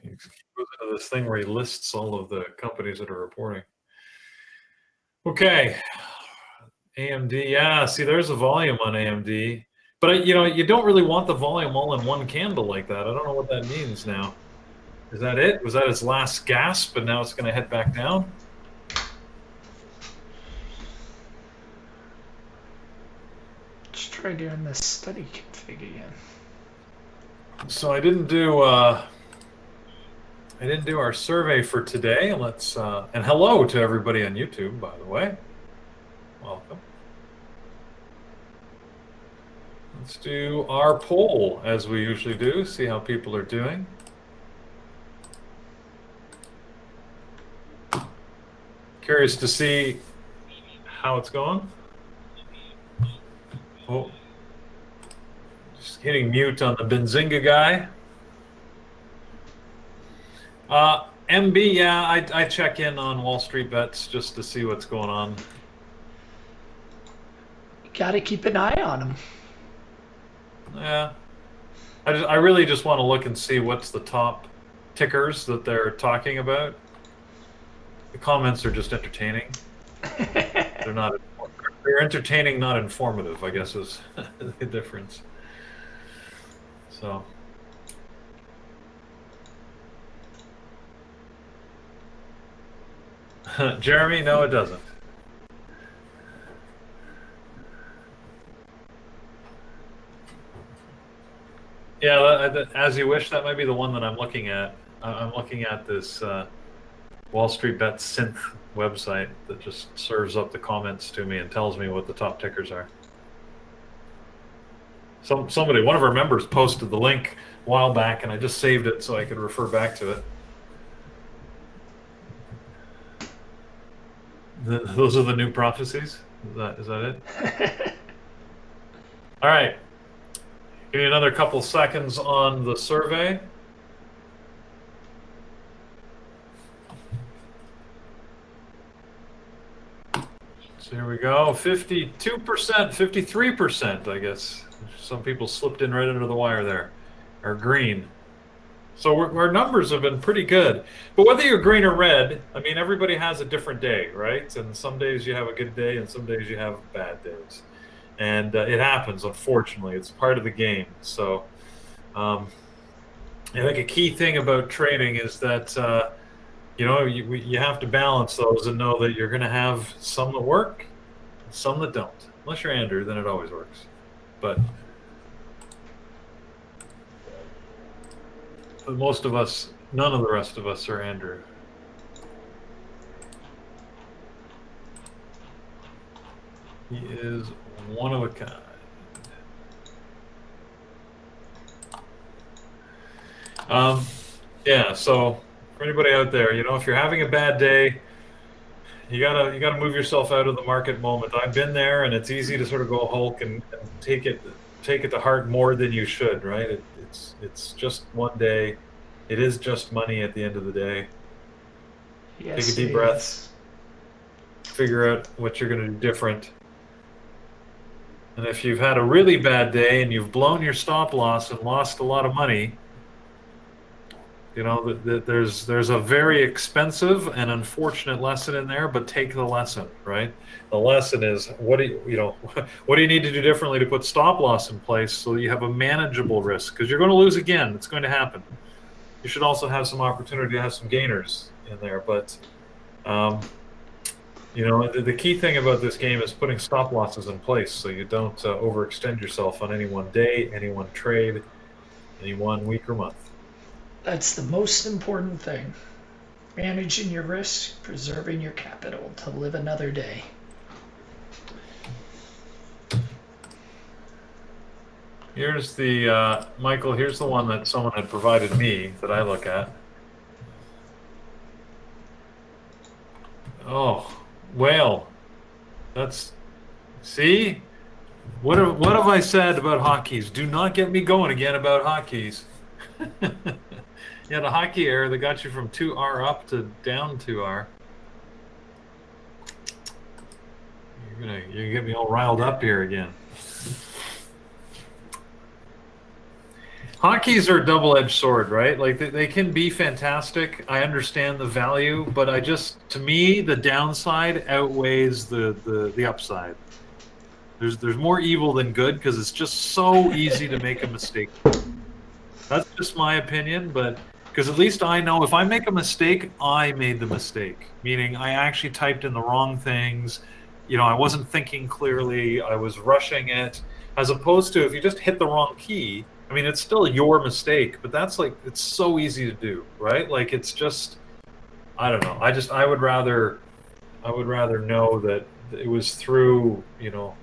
He goes into this thing where he lists all of the companies that are reporting. Okay, AMD. Yeah, see, there's a volume on AMD, but you don't really want the volume all in one candle like that. I don't know what that means now. Is that it? Was that its last gasp, and now it's going to head back down? Let's try doing this study config again. So I didn't do our survey for today. Let's and hello to everybody on YouTube, by the way. Welcome. Let's do our poll as we usually do. See how people are doing. Curious to see how it's going. Oh, just hitting mute on the Benzinga guy. MB, yeah, I check in on Wall Street Bets just to see what's going on. You gotta keep an eye on them. Yeah, I really just want to look and see what's the top tickers that they're talking about. The comments are just entertaining. They're entertaining, not informative, I guess is the difference. So. Jeremy, no, it doesn't. Yeah, as you wish, that might be the one that I'm looking at. I'm looking at this Wall Street Bet synth website that just serves up the comments to me and tells me what the top tickers are. Somebody, one of our members, posted the link a while back, and I just saved it so I could refer back to it. Those are the new prophecies? Is that it? All right. Give me another couple seconds on the survey. So here we go, 52%, 53%, I guess. Some people slipped in right under the wire there, are green. So our numbers have been pretty good. But whether you're green or red, I mean, everybody has a different day, right? And some days you have a good day and some days you have bad days. And it happens, unfortunately. It's part of the game. So I think a key thing about trading is that you have to balance those and know that you're going to have some that work and some that don't. Unless you're Andrew, then it always works. But most of us, none of the rest of us are Andrew. He is one of a kind. Yeah, so for anybody out there, if you're having a bad day, you gotta move yourself out of the market moment. I've been there, and it's easy to sort of go Hulk and take it to heart more than you should, right? It's just one day. It is just money at the end of the day. Yes, take a deep breath. Figure out what you're going to do different. And if you've had a really bad day and you've blown your stop loss and lost a lot of money, there's a very expensive and unfortunate lesson in there, but take the lesson, right? The lesson is what do you need to do differently to put stop loss in place so that you have a manageable risk, because you're going to lose again. It's going to happen. You should also have some opportunity to have some gainers in there, but the key thing about this game is putting stop losses in place so you don't overextend yourself on any one day, any one trade, any 1 week or month. That's the most important thing. Managing your risk, preserving your capital to live another day. Here's the, Michael, here's the one that someone had provided me that I look at. Oh, whale. See? What have I said about hotkeys? Do not get me going again about hotkeys. Yeah, the hotkey error that got you from 2R up to down 2R. You're gonna get me all riled up here again. Hotkeys are a double-edged sword, right? Like they can be fantastic. I understand the value, but to me, the downside outweighs the upside. There's more evil than good because it's just so easy to make a mistake. That's just my opinion, but because at least I know if I make a mistake, I made the mistake. Meaning I actually typed in the wrong things. I wasn't thinking clearly. I was rushing it. As opposed to if you just hit the wrong key, I mean, it's still your mistake, but that's like it's so easy to do, right? Like it's just I don't know. I would rather know that it was through, I don't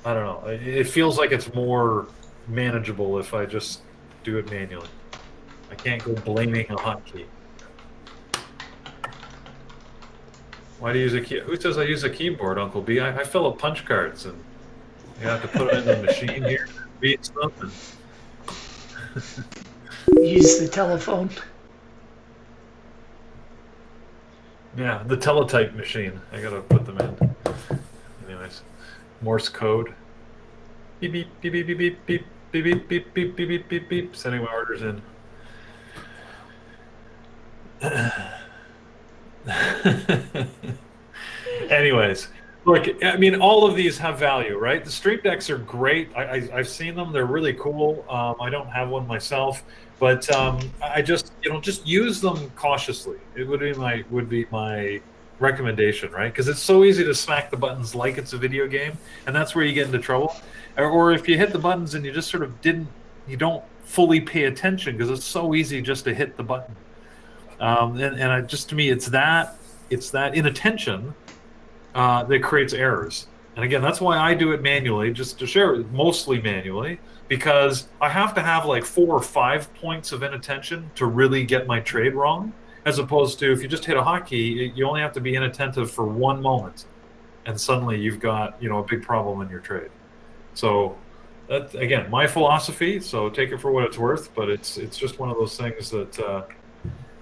know. It feels like it's more manageable if I just do it manually. I can't go blaming a hotkey. Why do you use a key? Who says I use a keyboard, Uncle B? I fill up punch cards and you have to put them into the machine here and read something. Use the telephone. Yeah, the teletype machine. I gotta put them in. Anyways, Morse code. Beep beep beep beep beep beep beep beep beep beep beep beep beep beep. Sending my orders in. Anyways, look, I mean, all of these have value, right? The Stream Decks are great. I've seen them; they're really cool. I don't have one myself, but I just use them cautiously. It would be my recommendation, right? Because it's so easy to smack the buttons like it's a video game, and that's where you get into trouble. Or if you hit the buttons and you just sort of you don't fully pay attention because it's so easy just to hit the button. Just to me, it's that inattention that creates errors. And again, that's why I do it manually, just to share it, mostly manually, because I have to have like 4 or 5 points of inattention to really get my trade wrong, as opposed to if you just hit a hotkey, you only have to be inattentive for 1 moment, and suddenly you've got a big problem in your trade. So that's again my philosophy. So take it for what it's worth, but it's just one of those things that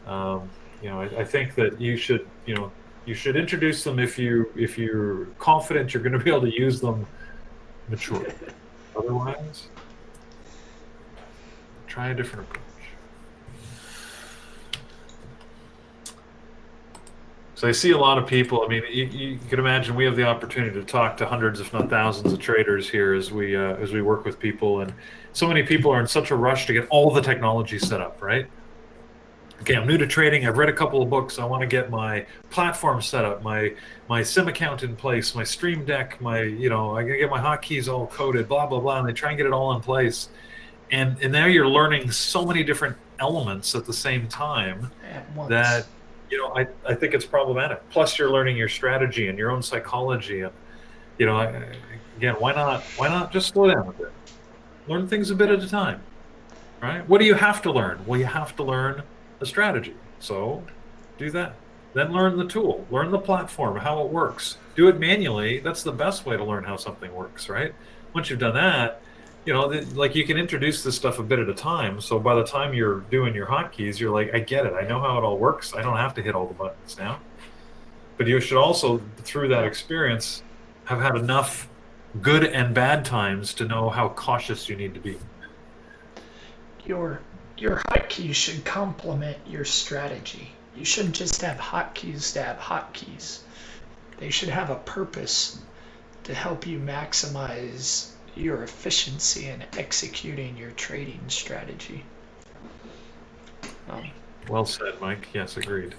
I think that you should introduce them if you're confident you're going to be able to use them maturely. Otherwise, try a different approach. So I see a lot of people. I mean, you can imagine we have the opportunity to talk to hundreds, if not thousands, of traders here as we work with people, and so many people are in such a rush to get all the technology set up, right? Okay, I'm new to trading. I've read a couple of books. I want to get my platform set up, my sim account in place, my stream deck, I gotta get my hotkeys all coded, blah blah blah, and they try and get it all in place. And now you're learning so many different elements at the same time At once. that I think it's problematic. Plus, you're learning your strategy and your own psychology, and again, why not just slow down a bit, learn things a bit at a time, right? What do you have to learn? Well, you have to learn a strategy. So do that. Then learn the tool, learn the platform, how it works. Do it manually. That's the best way to learn how something works, right? Once you've done that, like you can introduce this stuff a bit at a time. So by the time you're doing your hotkeys, you're like, I get it. I know how it all works. I don't have to hit all the buttons now. But you should also, through that experience, have had enough good and bad times to know how cautious you need to be. Your your hotkeys should complement your strategy. You shouldn't just have hotkeys to have hotkeys. They should have a purpose to help you maximize your efficiency in executing your trading strategy. Um, Well said, Mike. Yes, agreed.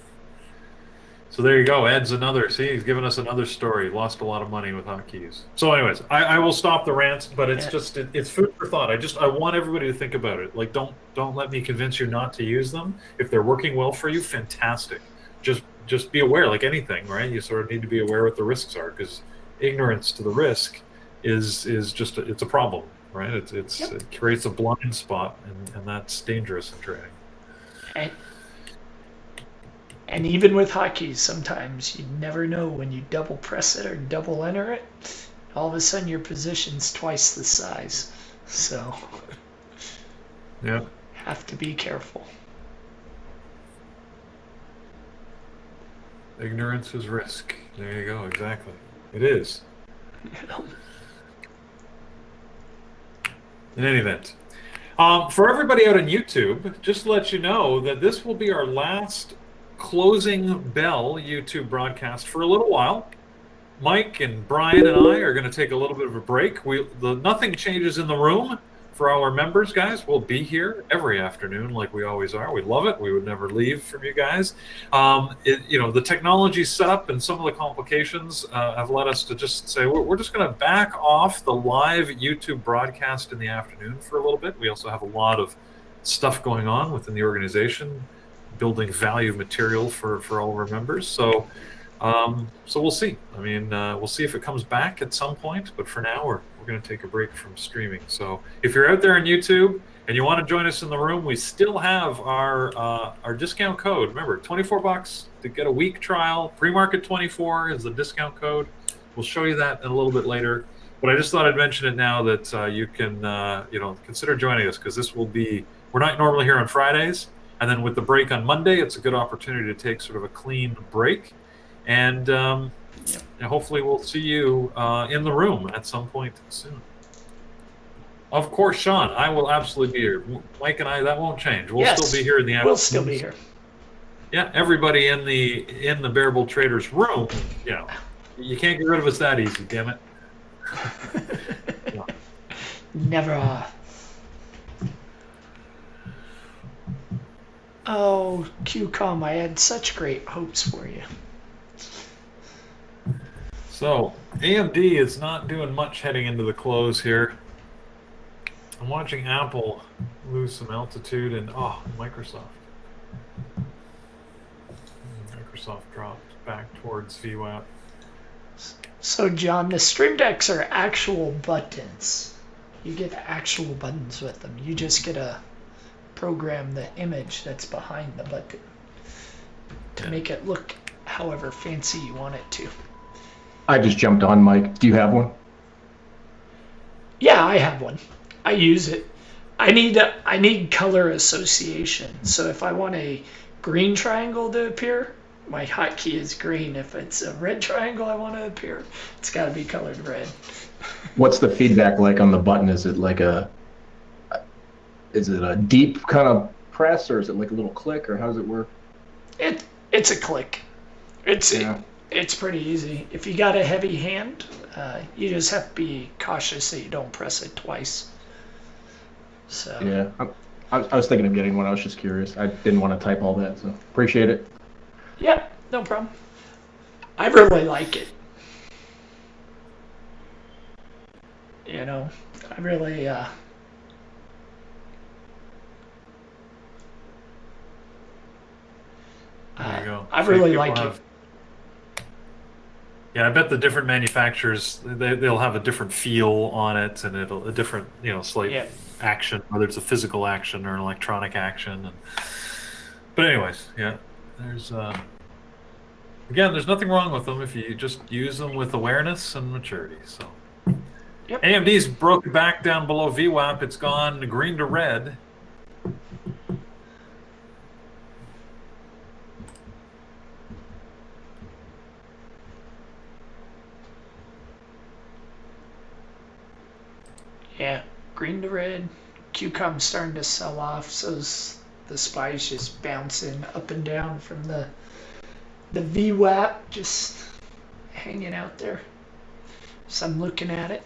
So there you go. Ed's another. See, he's given us another story. Lost a lot of money with hotkeys. So, anyways, I will stop the rant, but it's yeah, just it's food for thought. I want everybody to think about it. Like, don't let me convince you not to use them. If they're working well for you, fantastic. Just be aware, like anything, right? You sort of need to be aware what the risks are because ignorance to the risk is just it's a problem, right? yep. It creates a blind spot, and that's dangerous in trading. And, and even with hotkeys, sometimes you never know when you double press it or double enter it. All of a sudden, your position's twice the size. So, Yeah. have to be careful. Ignorance is risk. There you go. Exactly. It is. In any event. For everybody out on YouTube, just to let you know that this will be our last closing bell YouTube broadcast for a little while. Mike and Brian and I are going to take a little bit of a break. Nothing changes in the room for our members, guys. We'll be here every afternoon, like we always are. We love it. We would never leave from you guys. The technology setup and some of the complications have led us to just say we're just going to back off the live YouTube broadcast in the afternoon for a little bit. We also have a lot of stuff going on within the organization, building value material for all of our members. So we'll see. I mean, we'll see if it comes back at some point. But for now, we're going to take a break from streaming. So if you're out there on YouTube and you want to join us in the room, we still have our discount code. Remember, $24 to get a week trial. Pre-market 24 is the discount code. We'll show you that in a little bit later. But I just thought I'd mention it now that you can consider joining us, because we're not normally here on Fridays, and then with the break on Monday, it's a good opportunity to take sort of a clean break. And hopefully we'll see you in the room at some point soon. Of course, Sean, I will absolutely be here. Mike and I, that won't change. We'll still be here in the afternoon. We'll still be here. Yeah, everybody in the Bearable Traders room, you can't get rid of us that easy, damn it. Never. Oh, QCOM, I had such great hopes for you. So AMD is not doing much heading into the close here. I'm watching Apple lose some altitude, and Microsoft dropped back towards VWAP. So John, the Stream Decks are actual buttons. You get actual buttons with them. You just get to program the image that's behind the button to make it look however fancy you want it to. I just jumped on, Mike. Do you have one? Yeah, I have one. I use it. I need color association. So if I want a green triangle to appear, my hotkey is green. If it's a red triangle I want to appear, it's got to be colored red. What's the feedback like on the button? Is it a deep kind of press, or is it like a little click, or how does it work? It's a click. It's pretty easy. If you got a heavy hand, you just have to be cautious that you don't press it twice. So yeah, I was thinking of getting one. I was just curious. I didn't want to type all that, so appreciate it. Yeah, no problem. I really like it. I really There you go. I really like it. Yeah, I bet the different manufacturers, they'll have a different feel on it, and a different, slight action, whether it's a physical action or an electronic action. But anyways, yeah, there's nothing wrong with them if you just use them with awareness and maturity. So AMD's broken back down below VWAP. It's gone green to red. Yeah, green to red. QCOM's starting to sell off, so the SPY's just bouncing up and down from the VWAP, just hanging out there. So I'm looking at it.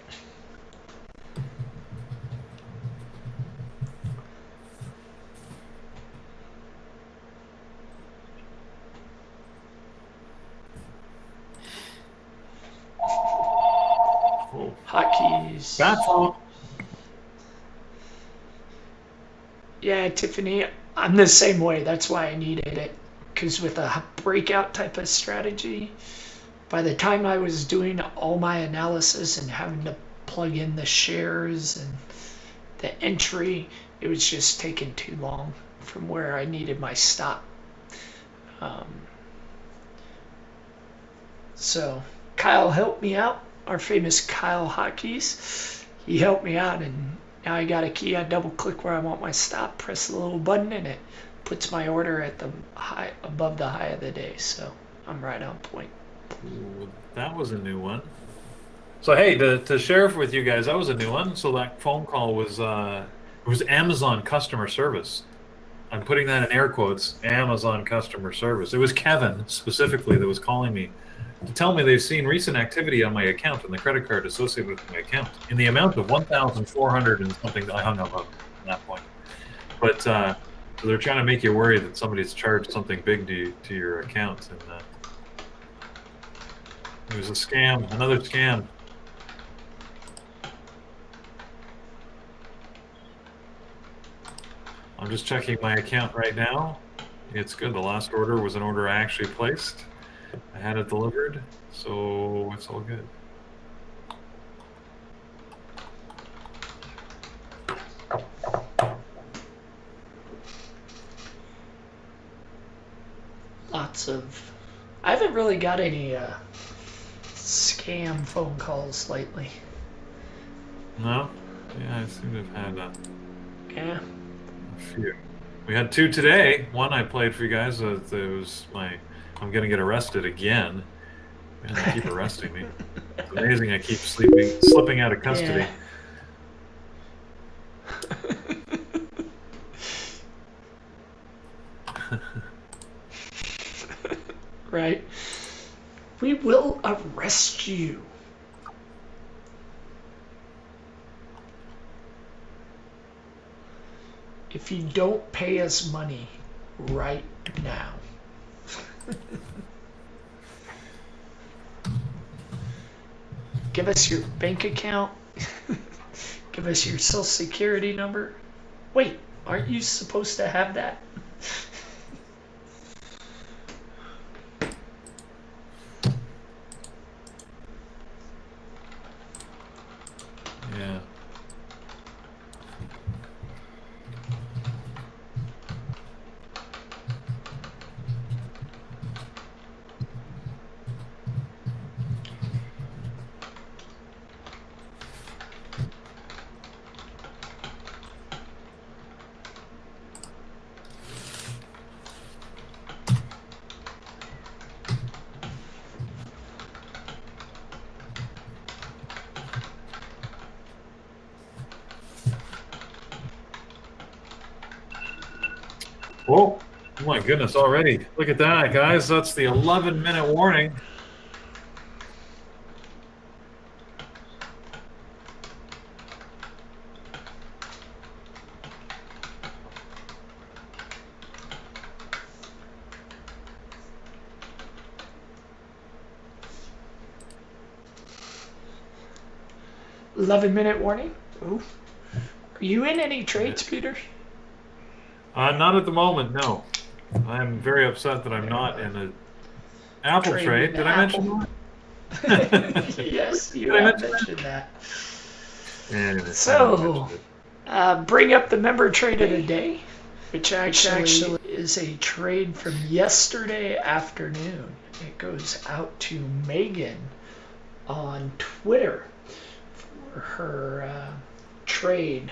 Hotkeys. That's all. Yeah, Tiffany, I'm the same way. That's why I needed it. Because with a breakout type of strategy, by the time I was doing all my analysis and having to plug in the shares and the entry, it was just taking too long from where I needed my stop. So Kyle helped me out, our famous Kyle Hotkeys. He helped me out, and now I got a key. I double click where I want my stop, press the little button, and it puts my order at the high, above the high of the day. So I'm right on point. Ooh, that was a new one. So hey, to share with you guys, that was a new one. So that phone call was It was Amazon customer service. I'm putting that in air quotes, Amazon customer service. It was Kevin specifically that was calling me to tell me they've seen recent activity on my account and the credit card associated with my account in the amount of 1,400 and something. I hung up on that point. But so they're trying to make you worry that somebody's charged something big to your account. And it was a scam, another scam. I'm just checking my account right now. It's good. The last order was an order I actually placed. I had it delivered, so it's all good. Lots of. I haven't really got any scam phone calls lately. No? Yeah, I seem to have had Yeah. a few. We had 2 today. One I played for you guys. It was I'm gonna get arrested again. Man, they keep arresting me. It's amazing. I keep slipping out of custody. Yeah. Right. We will arrest you. If you don't pay us money right now. Give us your bank account. Give us your social security number. Wait, aren't you supposed to have that? Yeah. Whoa. Oh my goodness, already. Look at that, guys. That's the 11-minute warning. $11-minute warning. Ooh. Are you in any trades, Peter? Not at the moment, no. I'm very upset that I'm not in an Apple trade. Did I mention that? Yes, you have mentioned that. Anyway, So, bring up the member trade of the day, which actually is a trade from yesterday afternoon. It goes out to Megan on Twitter for her trade.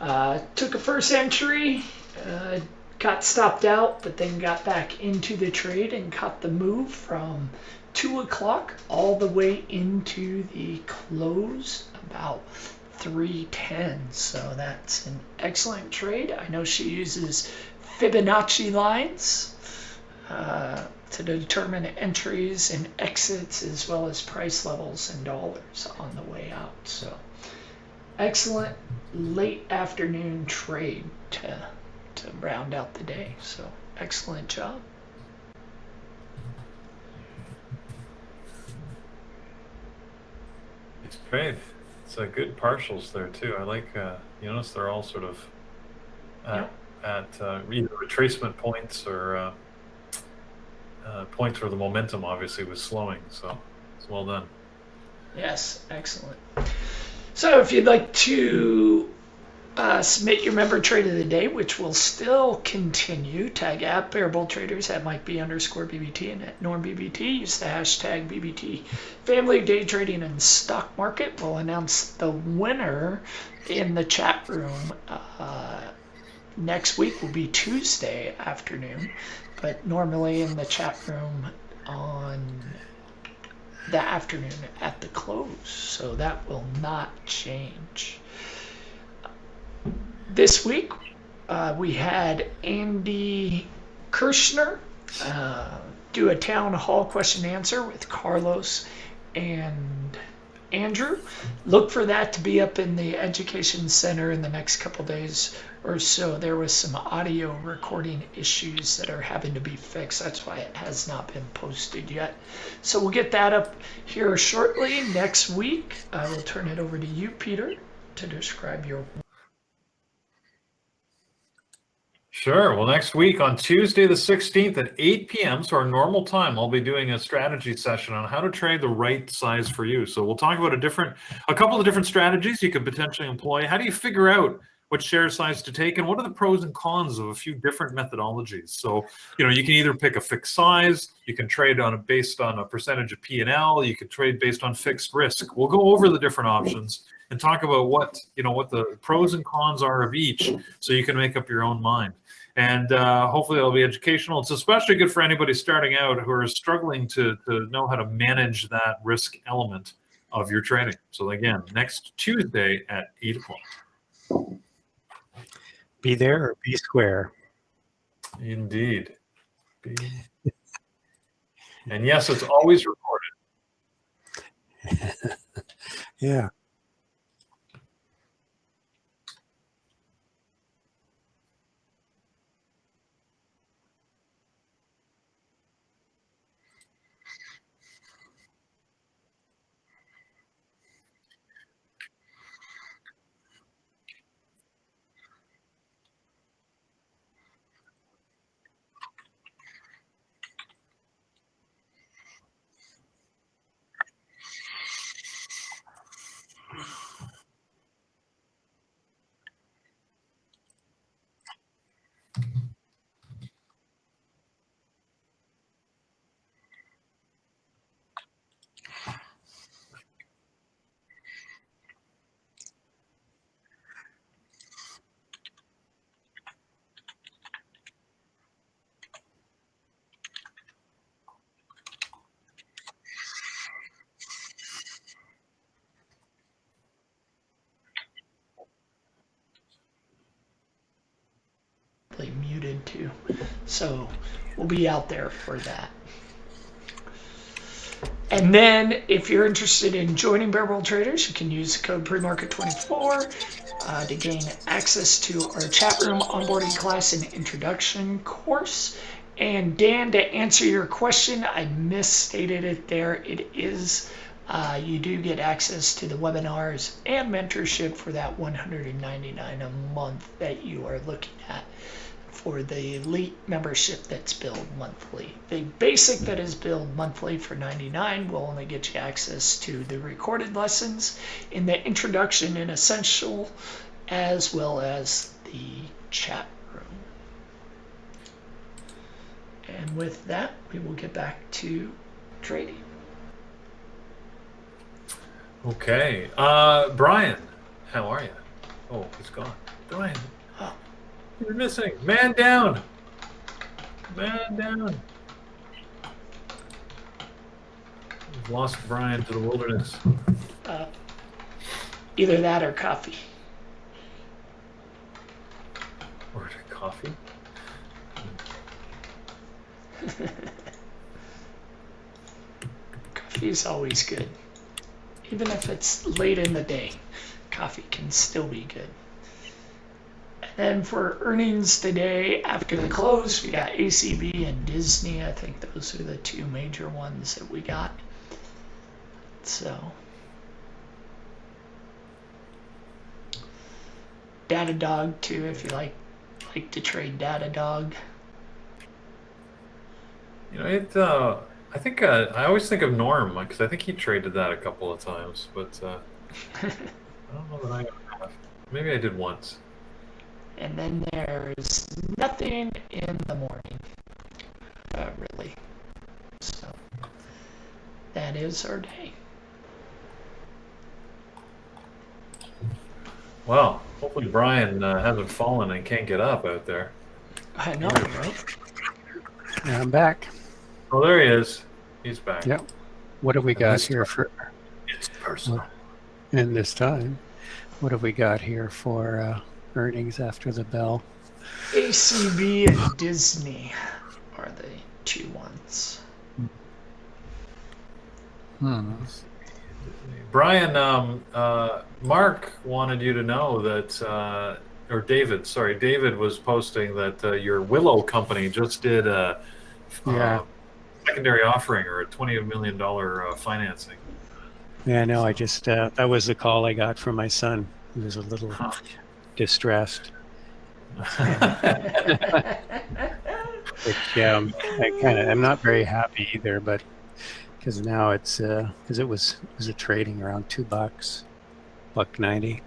Took a first entry, got stopped out, but then got back into the trade and caught the move from 2 o'clock all the way into the close about 3:10. So that's an excellent trade. I know she uses Fibonacci lines to determine entries and exits as well as price levels in dollars on the way out. So excellent late afternoon trade to round out the day. So excellent job. It's great. It's a good partials there too. I like. You notice they're all sort of at either retracement points or points where the momentum obviously was slowing. So it's well done. Yes, excellent. So if you'd like to submit your member trade of the day, which will still continue, tag at Bearable Traders at Mike B_BBT and at NormBBT. Use the hashtag BBT Family Day Trading and Stock Market. We'll announce the winner in the chat room. Next week will be Tuesday afternoon, but normally in the chat room on the afternoon at the close, so that will not change. This week, we had Andy Kirshner do a town hall question and answer with Carlos and Andrew. Look for that to be up in the Education Center in the next couple days or so. There was some audio recording issues that are having to be fixed. That's why it has not been posted yet. So we'll get that up here shortly. Next week, I will turn it over to you, Peter, to describe your... Sure. Well, next week on Tuesday the 16th at 8 p.m., so our normal time, I'll be doing a strategy session on how to trade the right size for you. So we'll talk about a couple of different strategies you could potentially employ. How do you figure out what share size to take, and what are the pros and cons of a few different methodologies? So, you can either pick a fixed size, you can trade based on a percentage of P&L, you can trade based on fixed risk. We'll go over the different options and talk about what the pros and cons are of each, so you can make up your own mind. And hopefully it'll be educational. It's especially good for anybody starting out who are struggling to know how to manage that risk element of your trading. So again, next Tuesday at 8 o'clock. Be there or be square. Indeed. And yes, it's always recorded. Yeah. muted too. So we'll be out there for that. And then if you're interested in joining Bear World Traders, you can use the code PREMARKET24 to gain access to our chat room, onboarding class, and introduction course. And Dan, to answer your question, I misstated it there. It is, you do get access to the webinars and mentorship for that $199 a month that you are looking at for the elite membership that's billed monthly. The basic that is billed monthly for $99 will only get you access to the recorded lessons in the introduction and essential, as well as the chat room. And with that, we will get back to trading. Okay. Brian, how are you? Oh, he's gone. Brian. Oh. You're missing. Man down. Man down. We've lost Brian to the wilderness. Either that or coffee. Or to coffee. Coffee is always good. Even if it's late in the day, coffee can still be good. And then for earnings today, after the close, we got ACB and Disney. I think those are the two major ones that we got. So, Datadog too, if you like to trade Datadog. You know, I think I always think of Norm because I think he traded that a couple of times, but I don't know that I have. Maybe I did once. And then there's nothing in the morning, really. So that is our day. Well, hopefully Brian hasn't fallen and can't get up out there. I know, right? Yeah, I'm back. Oh, there he is. He's back. Yep. What have we got here for? It's personal. In this time, what have we got here for earnings after the bell. ACB and Disney are the two ones. Brian, Mark wanted you to know that, or David, sorry, David was posting that your Willow company just did a Yeah. secondary offering or a $20 million financing. Yeah, no, I just, that was the call I got from my son. He was a little distressed, which I'm not very happy either, but because now it's, because it was a trading around $2, $1.90.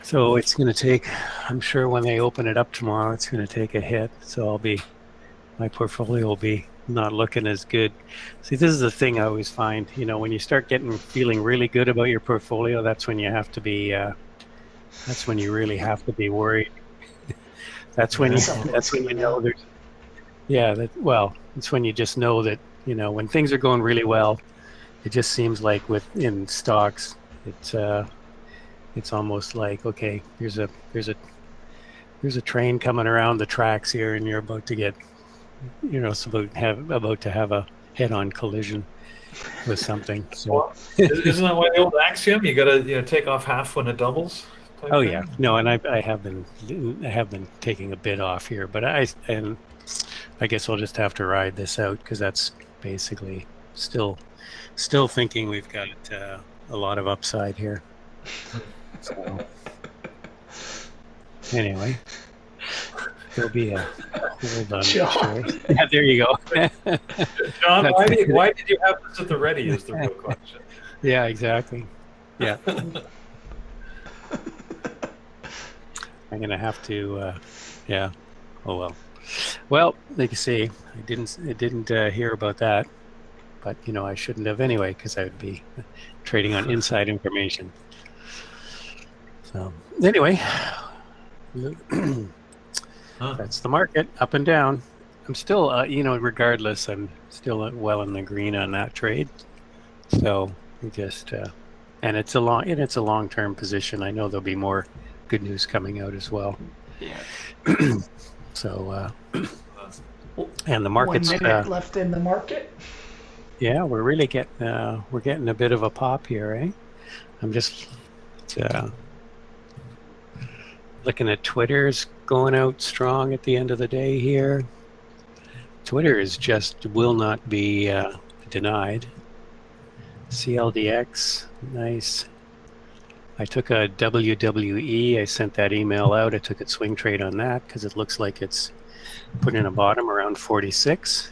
So it's going to take, I'm sure when they open it up tomorrow, it's going to take a hit. So my portfolio will be not looking as good. See, this is the thing I always find, when you start feeling really good about your portfolio, that's when you have to be, that's when you really have to be worried. That's when Something's you coming know up. it's when you just know that, when things are going really well, it just seems like in stocks, it's almost like, okay, there's a train coming around the tracks here and you're about to get, it's about to have a head-on collision with something. So, Well, isn't that why the old axiom? You got to take off half when it doubles. Type oh thing? yeah, no, and I have been taking a bit off here, but I guess I'll just have to ride this out because that's basically still thinking we've got a lot of upside here. So anyway, there'll be a hold on. John. Yeah, there you go. John, why did you have this at the ready is the real question. Yeah, exactly. Yeah. I'm gonna have to, yeah. Oh well. Well, like you see, I didn't hear about that, but I shouldn't have anyway because I would be trading on inside information. So anyway, that's the market up and down. I'm still, regardless, I'm still well in the green on that trade. So we just, and it's a long-term position. I know there'll be more good news coming out as well. Yeah. So, and the market's 1 minute left in the market. yeah, we're really getting a bit of a pop here, eh? I'm just looking at Twitter's going out strong at the end of the day here. Twitter is just will not be denied. CLDX, nice. I took a WWE. I sent that email out. I took a swing trade on that because it looks like it's putting in a bottom around 46.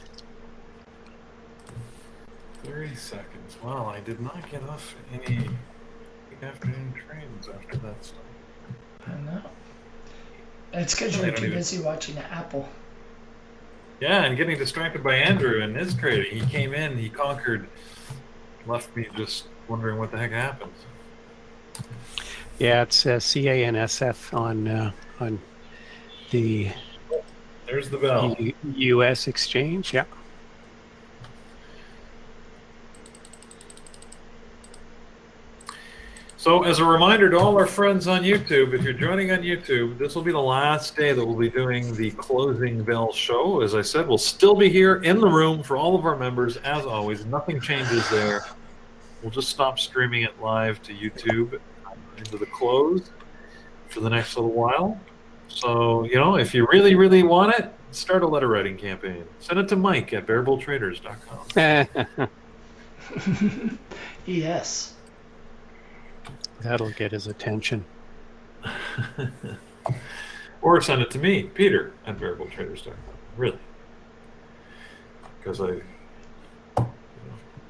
30 seconds. Wow, I did not get off any afternoon trades after that stuff. I know. It's because you're too busy watching Apple. Yeah, and getting distracted by Andrew and his trading. He came in, he conquered, left me just wondering what the heck happened. Yeah, it's CANSF on the There's the bell. U.S. exchange. Yeah. So as a reminder to all our friends on YouTube, if you're joining on YouTube, this will be the last day that we'll be doing the closing bell show. As I said, we'll still be here in the room for all of our members, as always. Nothing changes there. We'll just stop streaming it live to YouTube into the close for the next little while. So, if you really, really want it, start a letter writing campaign. Send it to Mike at bearbulltraders.com. Yes. That'll get his attention. Or send it to me, Peter at bearbulltraders.com. Really. Because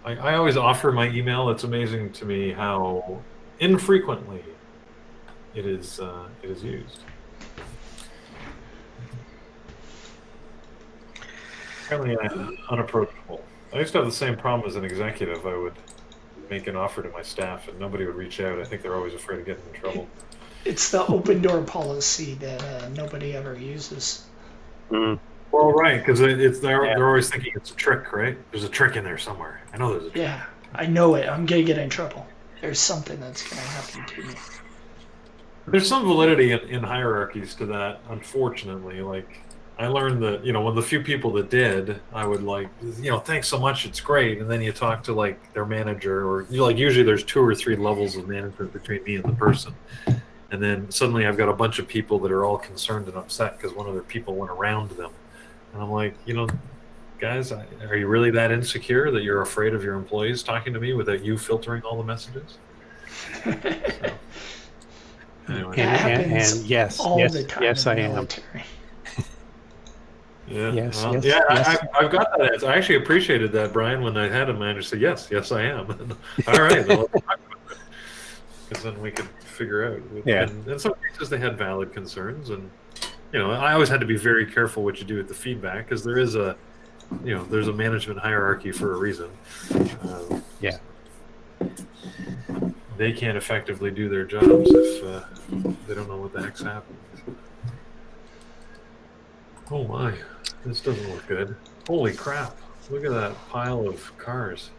I always offer my email. It's amazing to me how infrequently it is used. Apparently I'm unapproachable. I used to have the same problem as an executive. I would make an offer to my staff and nobody would reach out. I think they're always afraid of getting in trouble. It's the open door policy that nobody ever uses. Mm. Well, right, because they're always thinking it's a trick, right? There's a trick in there somewhere. I know there's a trick. Yeah, I know it. I'm gonna get in trouble. There's something that's gonna happen to me. There's some validity in hierarchies to that, unfortunately. Like, I learned that, when the few people that did, I would like, thanks so much, it's great. And then you talk to like their manager, or usually there's 2 or 3 levels of management between me and the person. And then suddenly I've got a bunch of people that are all concerned and upset because one of their people went around them. And I'm like, guys, are you really that insecure that you're afraid of your employees talking to me without you filtering all the messages? So, anyways. That And happens yes, all the yes, time yes, in the I am. military. Yeah, Yes, well, yes, yeah, yes. I've got that answer. I actually appreciated that, Brian, when I had a manager say, yes, yes, I am. All right, because then we could figure out. Yeah. And in some cases, they had valid concerns, and I always had to be very careful what you do with the feedback because there's a management hierarchy for a reason. Yeah. They can't effectively do their jobs if they don't know what the heck's happening. Oh my, this doesn't look good. Holy crap! Look at that pile of cars.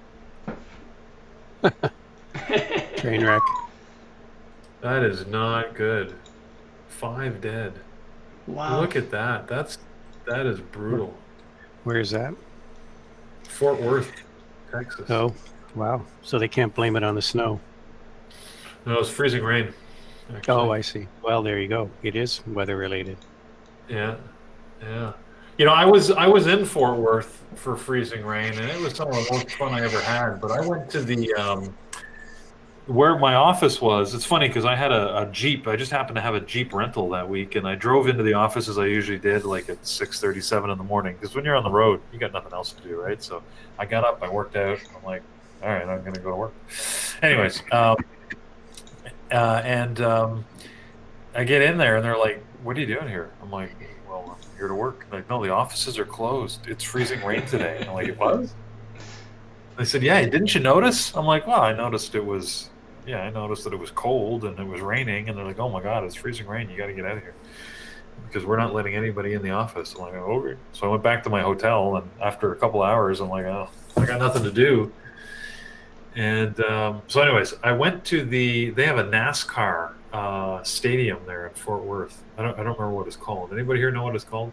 Train wreck. That is not good. 5 dead. Wow. Look at that. That is brutal. Where is that? Fort Worth, Texas. Oh, wow. So they can't blame it on the snow. No, it's freezing rain, Oh, actually. I see. Well, there you go. It is weather related. Yeah, yeah. I was in Fort Worth for freezing rain, and it was some of the most fun I ever had. But I went to the where my office was. It's funny because I had a Jeep. I just happened to have a Jeep rental that week, and I drove into the office as I usually did, like at 6:37 in the morning. Because when you're on the road, you got nothing else to do, right? So I got up, I worked out. I'm like, all right, I'm gonna go to work. Anyways, and I get in there, and they're like, "What are you doing here?" I'm like, "Well, I'm here to work." They're like, "No, the offices are closed. It's freezing rain today." I'm like, "It was?" They said, "Yeah, didn't you notice?" I'm like, "Well, I noticed it was, yeah, I noticed that it was cold and it was raining." And they're like, "Oh my God, it's freezing rain. You got to get out of here because we're not letting anybody in the office." I'm like, "Oh, okay." So I went back to my hotel, and after a couple hours, I'm like, "Oh, I got nothing to do." And so, anyways, I went to they have a NASCAR stadium there in Fort Worth. I don't remember what it's called. Anybody here know what it's called?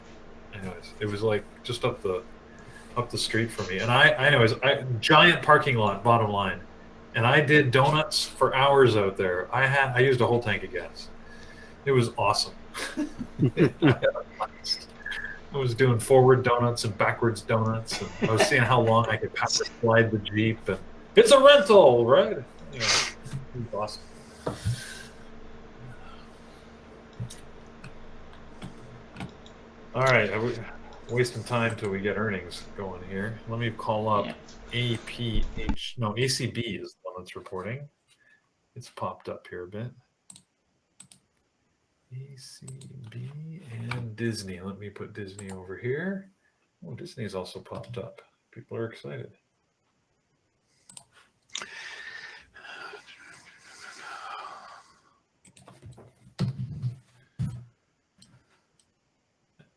Anyways, it was like just up the street from me. And giant parking lot, bottom line. And I did donuts for hours out there. I used a whole tank of gas. It was awesome. I was doing forward donuts and backwards donuts, and I was seeing how long I could power slide the Jeep. And it's a rental, right? Anyway, it was awesome. All right, wasting time till we get earnings going here. Let me call Yeah. up APH. No, ACB is the one that's reporting. It's popped up here a bit. ACB and Disney. Let me put Disney over here. Oh, Disney's also popped up. People are excited.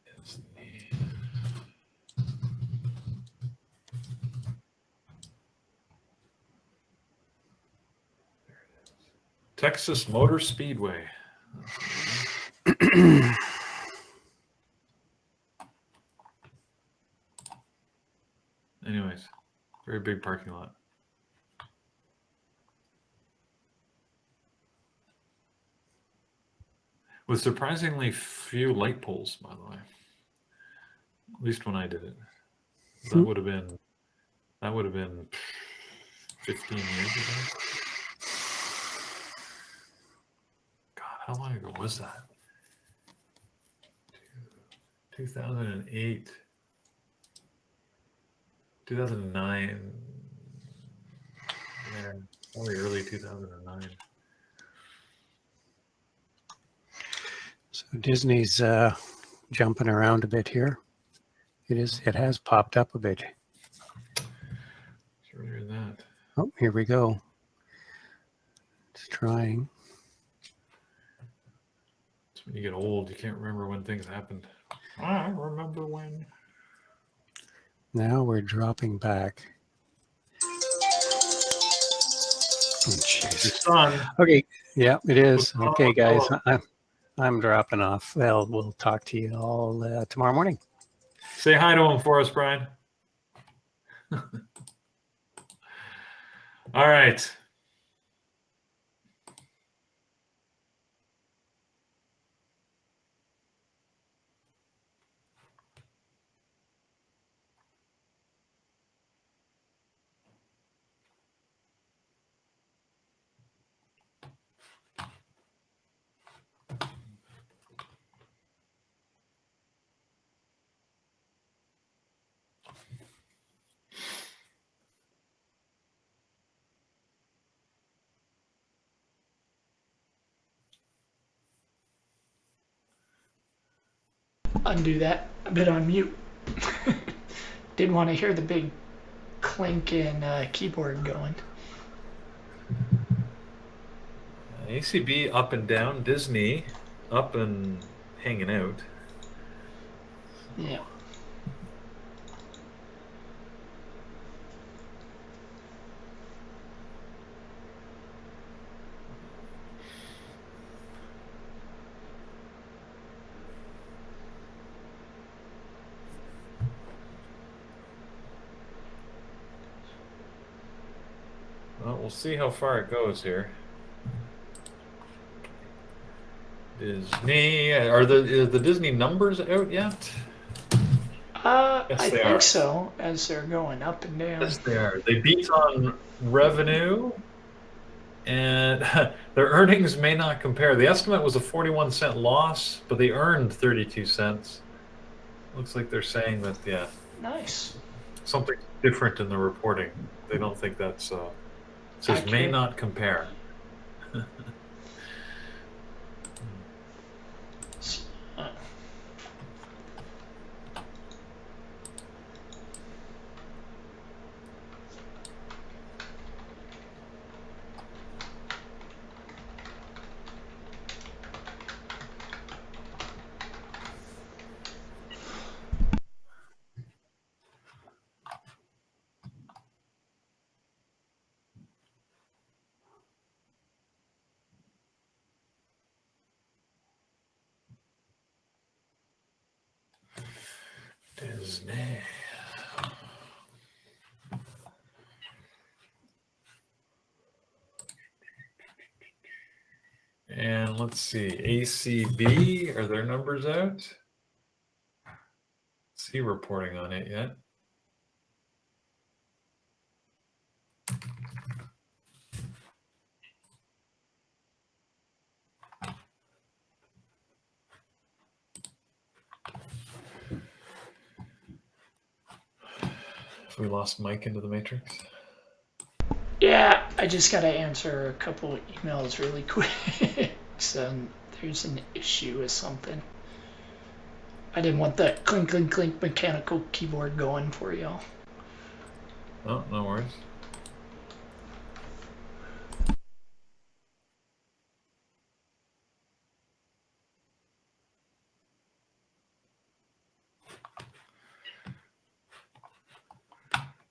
Disney. Texas Motor Speedway. Anyways, very big parking lot. With surprisingly few light poles, by the way. At least when I did it. That would have been 15 years ago. God, how long ago was that? 2008. 2009. Yeah, probably early 2009. So Disney's jumping around a bit here. It has popped up a bit. It's earlier than that. Oh, here we go. It's trying. It's when you get old, you can't remember when things happened. I remember when. Now we're dropping back. Jeez. Son. Okay. Yeah, it is. Oh, Okay, guys. oh. I'm dropping off. Well, we'll talk to you all tomorrow morning. Say hi to him for us, Brian. All right. Undo that. I've been on mute. Didn't want to hear the big clink and keyboard going. ACB up and down. Disney up and hanging out. Yeah. Well, we'll see how far it goes here. Disney. Are the Disney numbers out yet? Yes, I they think are. so, as they're going up and down. Yes, they are. They beat on revenue, and their earnings may not compare. The estimate was a 41-cent loss, but they earned 32 cents. Looks like they're saying that, yeah, Nice. something different in the reporting. They don't think that's, it says may Accurate. not compare. Uh, Disney. And let's see, ACB, are their numbers out? See reporting on it yet? Have we lost Mike into the matrix? yeah, I just gotta answer a couple of emails really quick. So there's an issue with something. I didn't want that clink, clink, clink mechanical keyboard going for y'all. Oh, no worries.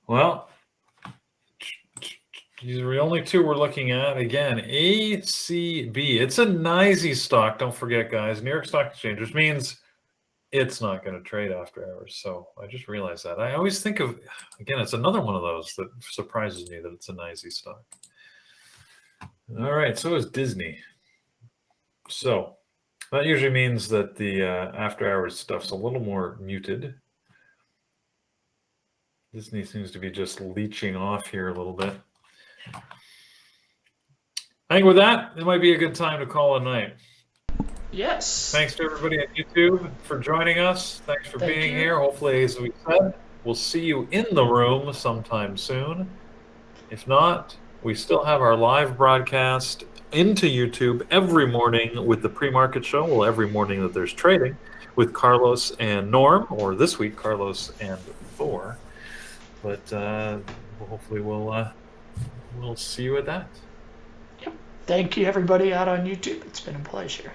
Well, these are the only two we're looking at. Again, ACB. It's a NYSE stock. Don't forget, guys. New York Stock Exchange, which means it's not going to trade after hours. So I just realized that. I always think of, again, it's another one of those that surprises me that it's a NYSE stock. All right, so is Disney. So that usually means that the after hours stuff's a little more muted. Disney seems to be just leeching off here a little bit. I think with that, it might be a good time to call a night. Yes. Thanks to everybody on YouTube for joining us. Thanks for Thank being you. here. Hopefully, as we said, we'll see you in the room sometime soon. If not, we still have our live broadcast into YouTube every morning with the pre-market show. Well, every morning that there's trading with Carlos and Norm, or this week, Carlos and Thor. But hopefully we'll see you at that. Thank you, everybody out on YouTube. It's been a pleasure.